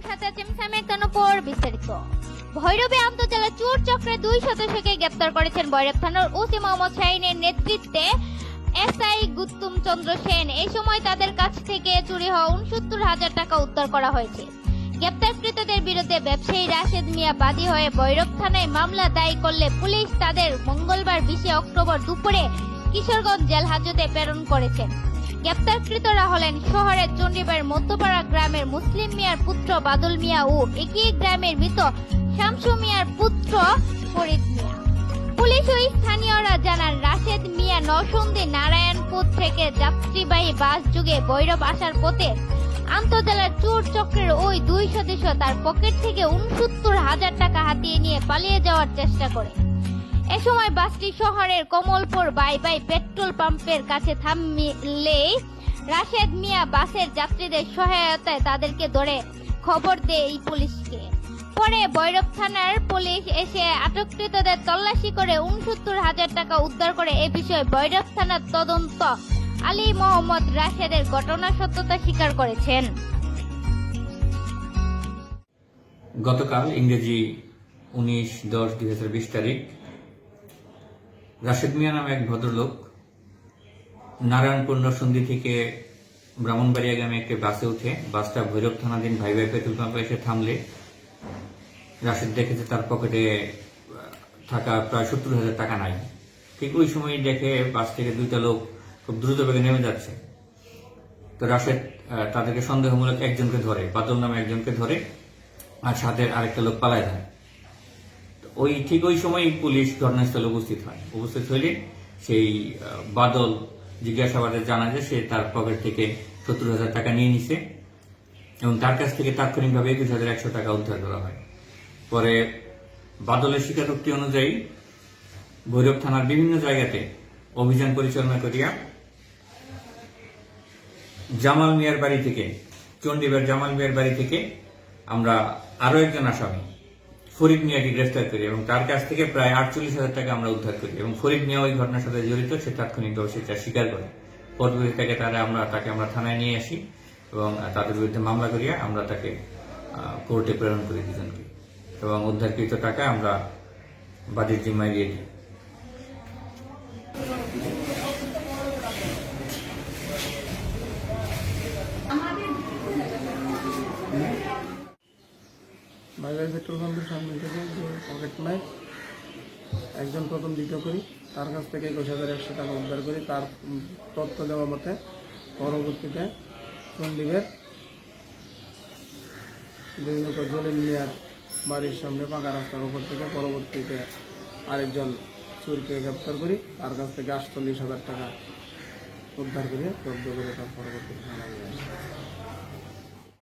সাথে আছে সামিয়া তানুপুর। বিস্তারিত। ভৈরবে আন্তজেলা চোর চক্রে 2 সদস্যকে গ্রেপ্তার করেছেন ভৈরব থানার ওসি মোহাম্মদ শাহিনের নেতৃত্বে এসআই গুত্তুম চন্দ্র সেন। এই সময় তাদের কাছ থেকে চুরি হওয়া ৬৯,০০০ টাকা উদ্ধার করা হয়েছে। গ্রেপ্তারকৃতদের বিরুদ্ধে ব্যবসায়ী রাশেদ মিয়া বাদী হয়ে ভৈরব থানায় মামলা দায়ের করলে পুলিশ তাদের মঙ্গলবার ২০ অক্টোবর দুপুরে কিশোরগঞ্জ জেল হাজতে প্রেরণ করেছে। গ্রেপ্তারকৃতরা হলেন শহরের চণ্ডীবাড়ির মধ্যপাড়া গ্রামের মুসলিম মিয়ার পুত্র বাদল মিয়া ও একই গ্রামের মৃত শামসু মিয়ার পুত্র ফরিদ মিয়া। পুলিশ ও স্থানীয়রা জানান, রাশেদ মিয়া নরসিংদী নারায়ণপুর থেকে যাত্রীবাহী বাস যুগে ভৈরব আসার পথে আন্তজেলার চোর চক্রের ওই 2 সদস্য তার পকেট থেকে ৬৯,০০০ টাকা হাতিয়ে নিয়ে পালিয়ে যাওয়ার চেষ্টা করে। এ সময় বাসটি শহরের কমলপুর বাই বাই পেট্রোল পাম্পের কাছে থামলে রাশেদ মিয়া বাসের যাত্রীদের সহায়তায় তাদেরকে ধরে খবর দেয় পুলিশকে। পরে ভৈরব থানার পুলিশ এসে আটককৃতদের তল্লাশি করে ৬৯,০০০ টাকা উদ্ধার করে। এ বিষয়ে ভৈরব থানার তদন্ত আলী মোহাম্মদ রাশেদের ঘটনার সত্যতা স্বীকার করেছেন। গতকাল ইংরেজি 19/10/2020 তারিখ রাশেদ মিয়া নামে এক ভদ্রলোক নারায়ণপুর নরসিংদী থেকে ব্রাহ্মণবাড়িয়াগামী একটি বাসে উঠে বাসটা ভৈরব থানাধীন ভাই ভাই পেট্রোল পাম্পে এসে থামলে রাশেদ দেখেছে তার পকেটে থাকা প্রায় ৭০,০০০ টাকা নাই। ঠিক ওই সময় দেখে বাস থেকে 2টা লোক খুব দ্রুত বেগে নেমে যাচ্ছে। তো রাশেদ তাদেরকে সন্দেহমূলক একজনকে ধরে, বাদল নামে একজনকে ধরে, আর সাথে আরেকটা লোক পালায় যায়। ঠিক ওই সময় পুলিশ ঘটনাস্থলে উপস্থিত হয়। উপস্থিত হইলে সেই বাদল জিজ্ঞাসাবাদে জানা যায় সে তার পকেট থেকে ৭০,০০০ টাকা নিয়ে নিছে এবং তার কাছ থেকে তাৎক্ষণিকভাবে ২১,১০০ টাকা উদ্ধার করা হয়। পরে বাদলের স্বীকারোক্তি অনুযায়ী ভৈরব থানার বিভিন্ন জায়গাতে অভিযান পরিচালনা করিয়া জামাল মিয়ার বাড়ি থেকে, চণ্ডীবাড়ির জামাল মিয়ার বাড়ি থেকে আমরা আরো একজন আসামি ফরিদ মিয়াকে গ্রেফতার করি এবং তার কাছ থেকে প্রায় ৪৮,০০০ টাকা আমরা উদ্ধার করি এবং ফরিদ মিয়া ওই ঘটনার সাথে জড়িত সে তাৎক্ষণিকভাবে সেটা স্বীকার করে। পরবর্তী থেকে তাকে আমরা থানায় নিয়ে আসি এবং তাদের বিরুদ্ধে মামলা করিয়া আমরা তাকে কোর্টে প্রেরণ করি দুজনকে এবং উদ্ধারকৃত টাকা আমরা বাদীর জিম্মায় দিয়ে দিই। ভাই ভাই পেট্রোল পাম্পের সামনে থেকে যে পকেট মাইক একজন প্রথম দ্বিতীয় করি, তার কাছ থেকে ২১,১০০ টাকা উদ্ধার করি। তার তথ্য দেওয়া মতে পরবর্তীতে চণ্ডীগড় জলিল মিয়ার বাড়ির সামনে পাকা রাস্তার উপর থেকে পরবর্তীতে আরেকজন চোরকে গ্রেপ্তার করি। তার কাছ থেকে ৪৮,০০০ টাকা উদ্ধার করে জব্দ করে তার পরবর্তীতে থানায় নিয়ে আসি।